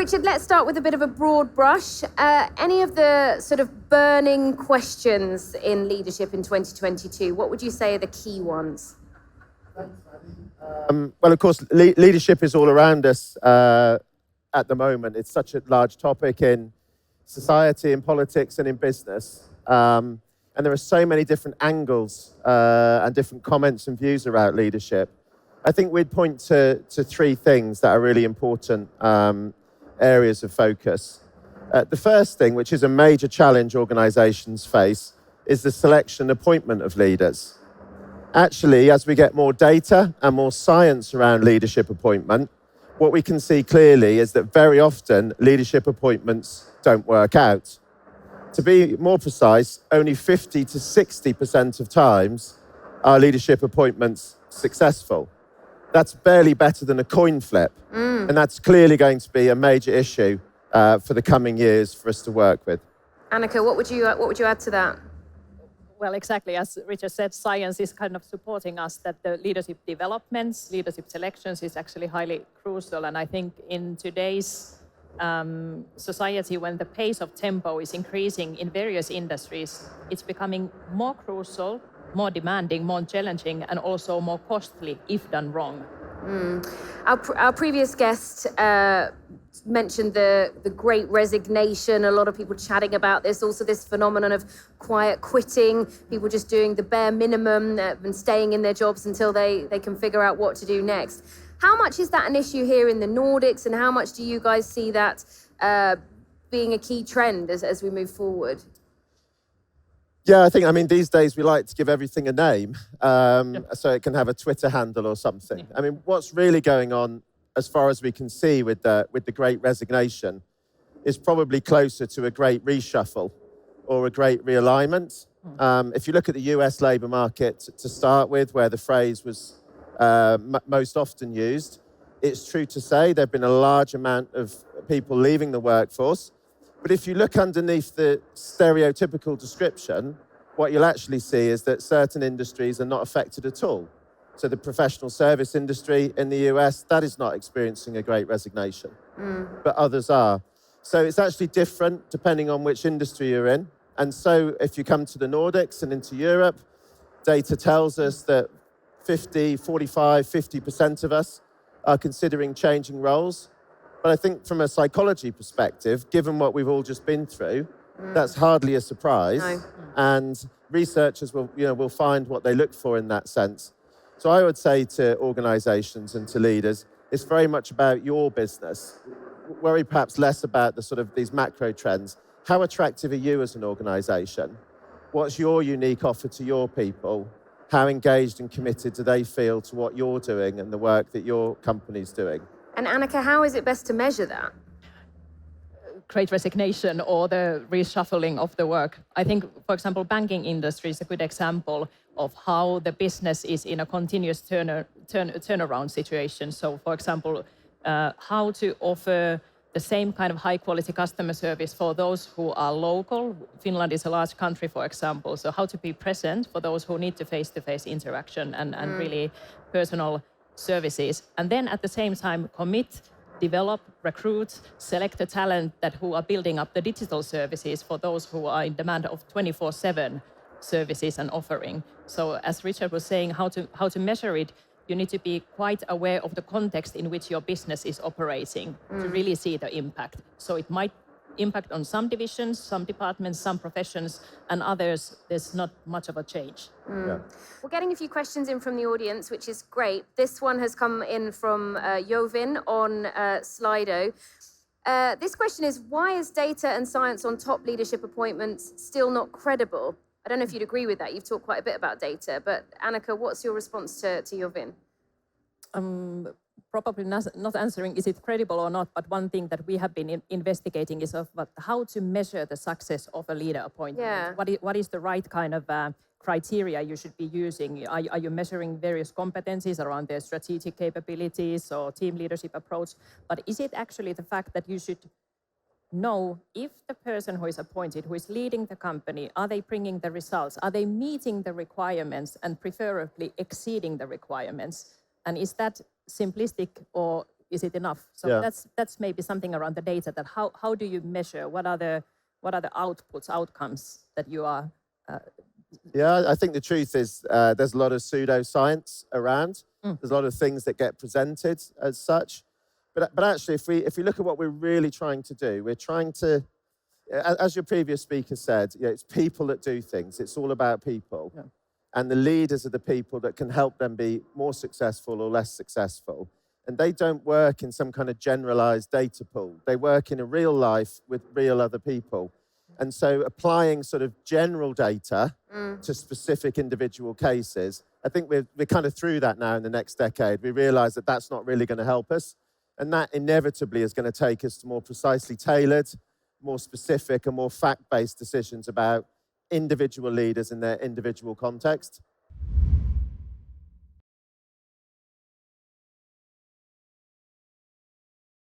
Richard, let's start with a bit of a broad brush. Any of the sort of burning questions in leadership in 2022, what would you say are the key ones? Well, of course, leadership is all around us at the moment. It's such a large topic in society, in politics, and in business. And there are so many different angles and different comments and views around leadership. I think we'd point to three things that are really important areas of focus. The first thing, which is a major challenge organisations face, is the selection and appointment of leaders. Actually, as we get more data and more science around leadership appointment, what we can see clearly is that very often leadership appointments don't work out. To be more precise, only 50 to 60% of times are leadership appointments successful. That's barely better than a coin flip. And that's clearly going to be a major issue for the coming years for us to work with. Annukka, what would you add to that? Well, exactly. As Richard said, science is kind of supporting us that the leadership developments, leadership selections is actually highly crucial. And I think in today's society, when the pace of tempo is increasing in various industries, it's becoming more crucial, more demanding, more challenging, and also more costly if done wrong. Our previous guest mentioned the Great Resignation. A lot of people chatting about this. Also, this phenomenon of quiet quitting, people just doing the bare minimum and staying in their jobs until they can figure out what to do next. How much is that an issue here in the Nordics, and how much do you guys see that being a key trend as we move forward? Yeah, I mean, these days we like to give everything a name, so it can have a Twitter handle or something. I mean, what's really going on, as far as we can see with the Great Resignation, is probably closer to a great reshuffle or a great realignment. If you look at the US labour market to start with, where the phrase was most often used, it's true to say there have been a large amount of people leaving the workforce. But if you look underneath the stereotypical description, what you'll actually see is that certain industries are not affected at all. So the professional service industry in the US, that is not experiencing a great resignation, but others are. So it's actually different depending on which industry you're in. And so if you come to the Nordics and into Europe, data tells us that 50% of us are considering changing roles. But I think from a psychology perspective, given what we've all just been through, that's hardly a surprise. No. And researchers will find what they look for in that sense. So I would say to organisations and to leaders, it's very much about your business. Worry perhaps less about the sort of these macro trends. How attractive are you as an organisation? What's your unique offer to your people? How engaged and committed do they feel to what you're doing and the work that your company's doing? And Annukka, how is it best to measure that? Great Resignation or the reshuffling of the work. I think, for example, banking industry is a good example of how the business is in a continuous turnaround situation. So, for example, how to offer the same kind of high-quality customer service for those who are local. Finland is a large country, for example, so how to be present for those who need to face-to-face interaction and really personal services. And then at the same time, commit, develop, recruit, select the talent who are building up the digital services for those who are in demand of 24/7 services and offering. So as Richard was saying, how to measure it, you need to be quite aware of the context in which your business is operating to really see the impact. So it might impact on some divisions, some departments, some professions, and others, there's not much of a change. Yeah. We're getting a few questions in from the audience, which is great. This one has come in from Jovin on Slido. This question is, why is data and science on top leadership appointments still not credible? I don't know if you'd agree with that. You've talked quite a bit about data, but Annukka, what's your response to Jovin? Probably not answering is it credible or not, but one thing that we have been investigating is how to measure the success of a leader appointment. Yeah. What is the right kind of criteria you should be using? Are you measuring various competencies around their strategic capabilities or team leadership approach? But is it actually the fact that you should know if the person who is appointed, who is leading the company, are they bringing the results? Are they meeting the requirements and preferably exceeding the requirements? And is that simplistic, or is it enough? So Yeah. that's maybe something around the data, that how do you measure, what are the outputs, outcomes that you are Yeah, I think the truth is there's a lot of pseudoscience around. There's a lot of things that get presented as such. But actually, if we look at what we're really trying to do, we're trying to, as your previous speaker said, it's people that do things. It's all about people. Yeah. And the leaders are the people that can help them be more successful or less successful. And they don't work in some kind of generalized data pool. They work in a real life with real other people. And so applying sort of general data to specific individual cases, I think we're kind of through that now in the next decade. We realize that that's not really going to help us. And that inevitably is going to take us to more precisely tailored, more specific and more fact-based decisions about individual leaders in their individual context.